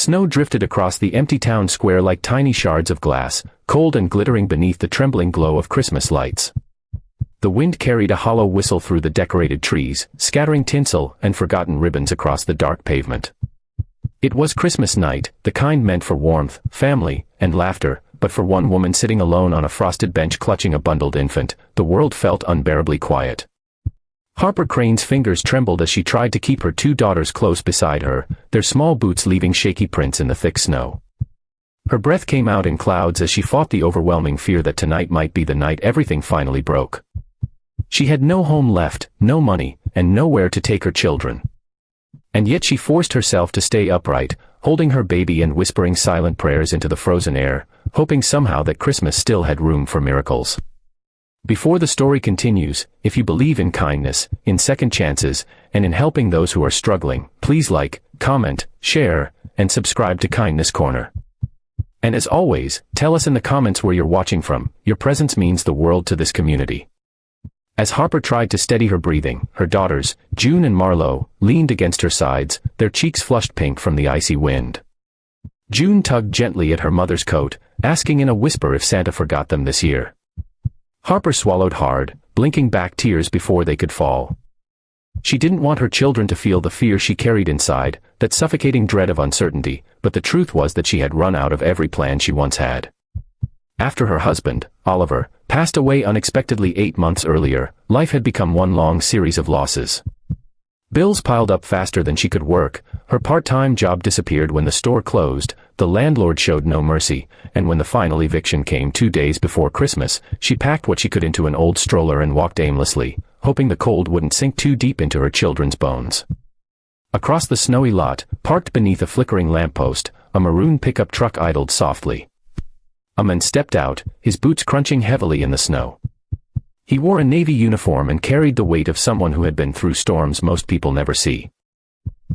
Snow drifted across the empty town square like tiny shards of glass, cold and glittering beneath the trembling glow of Christmas lights. The wind carried a hollow whistle through the decorated trees, scattering tinsel and forgotten ribbons across the dark pavement. It was Christmas night, the kind meant for warmth, family, and laughter, but for one woman sitting alone on a frosted bench clutching a bundled infant, the world felt unbearably quiet. Harper Crane's fingers trembled as she tried to keep her two daughters close beside her, their small boots leaving shaky prints in the thick snow. Her breath came out in clouds as she fought the overwhelming fear that tonight might be the night everything finally broke. She had no home left, no money, and nowhere to take her children. And yet she forced herself to stay upright, holding her baby and whispering silent prayers into the frozen air, hoping somehow that Christmas still had room for miracles. Before the story continues, if you believe in kindness, in second chances, and in helping those who are struggling, please like, comment, share, and subscribe to Kindness Corner. And as always, tell us in the comments where you're watching from. Your presence means the world to this community. As Harper tried to steady her breathing, her daughters, June and Marlo, leaned against her sides, their cheeks flushed pink from the icy wind. June tugged gently at her mother's coat, asking in a whisper if Santa forgot them this year. Harper swallowed hard, blinking back tears before they could fall. She didn't want her children to feel the fear she carried inside, that suffocating dread of uncertainty, but the truth was that she had run out of every plan she once had. After her husband, Oliver, passed away unexpectedly 8 months earlier, life had become one long series of losses. Bills piled up faster than she could work, her part-time job disappeared when the store closed, the landlord showed no mercy, and when the final eviction came 2 days before Christmas, she packed what she could into an old stroller and walked aimlessly, hoping the cold wouldn't sink too deep into her children's bones. Across the snowy lot, parked beneath a flickering lamppost, a maroon pickup truck idled softly. A man stepped out, his boots crunching heavily in the snow. He wore a Navy uniform and carried the weight of someone who had been through storms most people never see.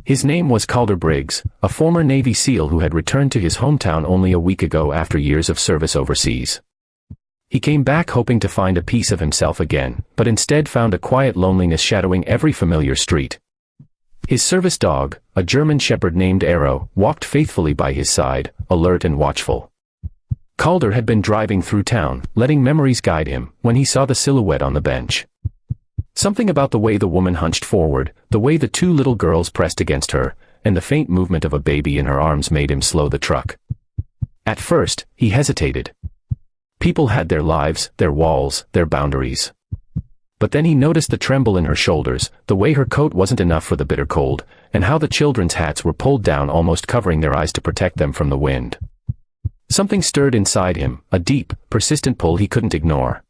His name was Calder Briggs, a former Navy SEAL who had returned to his hometown only a week ago after years of service overseas. He came back hoping to find a piece of himself again, but instead found a quiet loneliness shadowing every familiar street. His service dog, a German shepherd named Arrow, walked faithfully by his side, alert and watchful. Calder had been driving through town, letting memories guide him, when he saw the silhouette on the bench. Something about the way the woman hunched forward, the way the two little girls pressed against her, and the faint movement of a baby in her arms made him slow the truck. At first, he hesitated. People had their lives, their walls, their boundaries. But then he noticed the tremble in her shoulders, the way her coat wasn't enough for the bitter cold, and how the children's hats were pulled down almost covering their eyes to protect them from the wind. Something stirred inside him, a deep, persistent pull he couldn't ignore.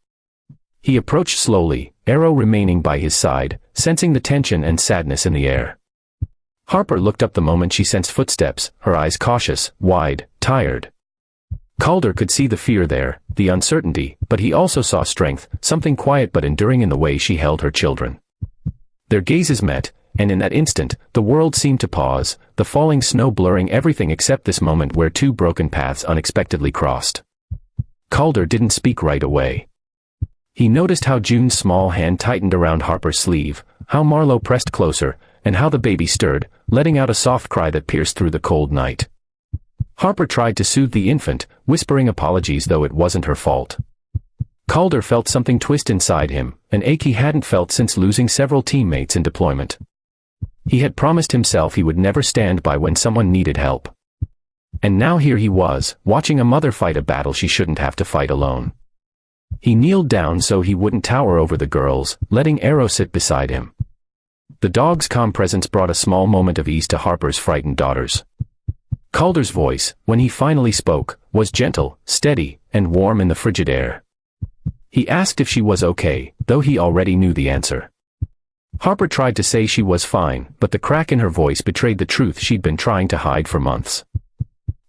He approached slowly, Arrow remaining by his side, sensing the tension and sadness in the air. Harper looked up the moment she sensed footsteps, her eyes cautious, wide, tired. Calder could see the fear there, the uncertainty, but he also saw strength, something quiet but enduring in the way she held her children. Their gazes met, and in that instant, the world seemed to pause, the falling snow blurring everything except this moment where two broken paths unexpectedly crossed. Calder didn't speak right away. He noticed how June's small hand tightened around Harper's sleeve, how Marlo pressed closer, and how the baby stirred, letting out a soft cry that pierced through the cold night. Harper tried to soothe the infant, whispering apologies though it wasn't her fault. Calder felt something twist inside him, an ache he hadn't felt since losing several teammates in deployment. He had promised himself he would never stand by when someone needed help. And now here he was, watching a mother fight a battle she shouldn't have to fight alone. He kneeled down so he wouldn't tower over the girls, letting Arrow sit beside him. The dog's calm presence brought a small moment of ease to Harper's frightened daughters. Calder's voice, when he finally spoke, was gentle, steady, and warm in the frigid air. He asked if she was okay, though he already knew the answer. Harper tried to say she was fine, but the crack in her voice betrayed the truth she'd been trying to hide for months.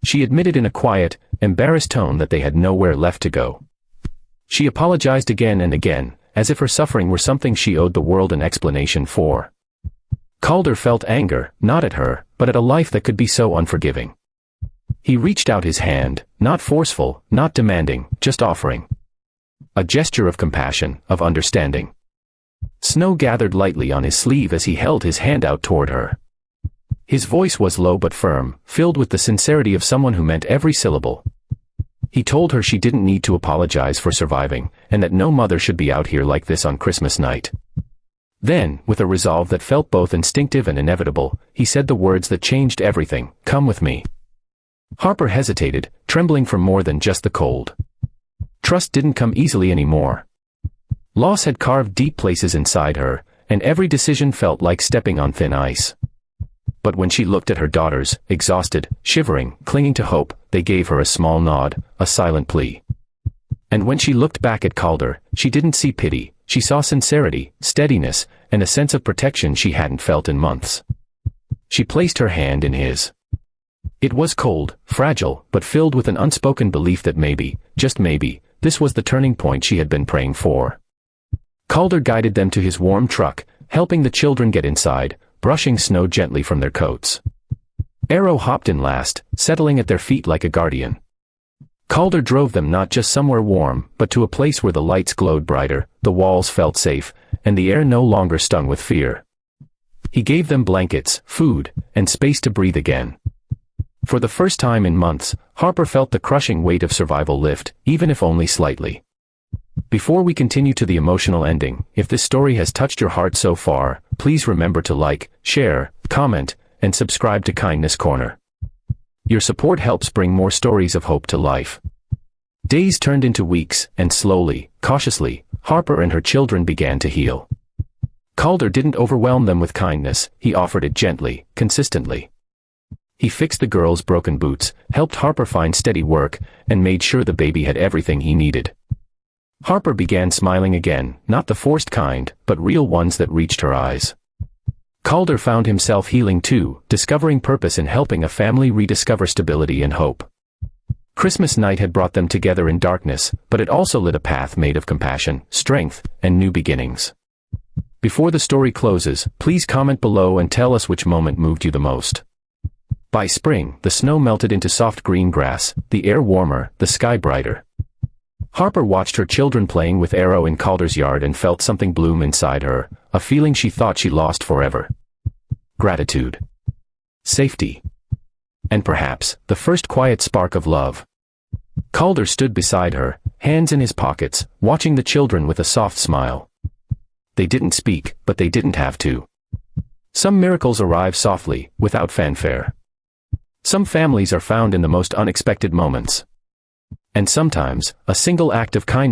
She admitted in a quiet, embarrassed tone that they had nowhere left to go. She apologized again and again, as if her suffering were something she owed the world an explanation for. Calder felt anger, not at her, but at a life that could be so unforgiving. He reached out his hand, not forceful, not demanding, just offering. A gesture of compassion, of understanding. Snow gathered lightly on his sleeve as he held his hand out toward her. His voice was low but firm, filled with the sincerity of someone who meant every syllable. He told her she didn't need to apologize for surviving, and that no mother should be out here like this on Christmas night. Then, with a resolve that felt both instinctive and inevitable, he said the words that changed everything, "Come with me." Harper hesitated, trembling from more than just the cold. Trust didn't come easily anymore. Loss had carved deep places inside her, and every decision felt like stepping on thin ice. But when she looked at her daughters, exhausted, shivering, clinging to hope, they gave her a small nod, a silent plea. And when she looked back at Calder, she didn't see pity, she saw sincerity, steadiness, and a sense of protection she hadn't felt in months. She placed her hand in his. It was cold, fragile, but filled with an unspoken belief that maybe, just maybe, this was the turning point she had been praying for. Calder guided them to his warm truck, helping the children get inside, brushing snow gently from their coats. Arrow hopped in last, settling at their feet like a guardian. Calder drove them not just somewhere warm, but to a place where the lights glowed brighter, the walls felt safe, and the air no longer stung with fear. He gave them blankets, food, and space to breathe again. For the first time in months, Harper felt the crushing weight of survival lift, even if only slightly. Before we continue to the emotional ending, if this story has touched your heart so far, please remember to like, share, comment, and subscribe to Kindness Corner. Your support helps bring more stories of hope to life. Days turned into weeks, and slowly, cautiously, Harper and her children began to heal. Calder didn't overwhelm them with kindness, he offered it gently, consistently. He fixed the girls' broken boots, helped Harper find steady work, and made sure the baby had everything he needed. Harper began smiling again, not the forced kind, but real ones that reached her eyes. Calder found himself healing too, discovering purpose in helping a family rediscover stability and hope. Christmas night had brought them together in darkness, but it also lit a path made of compassion, strength, and new beginnings. Before the story closes, please comment below and tell us which moment moved you the most. By spring, the snow melted into soft green grass, the air warmer, the sky brighter. Harper watched her children playing with Arrow in Calder's yard and felt something bloom inside her, a feeling she thought she lost forever. Gratitude. Safety. And perhaps, the first quiet spark of love. Calder stood beside her, hands in his pockets, watching the children with a soft smile. They didn't speak, but they didn't have to. Some miracles arrive softly, without fanfare. Some families are found in the most unexpected moments. And sometimes, a single act of kindness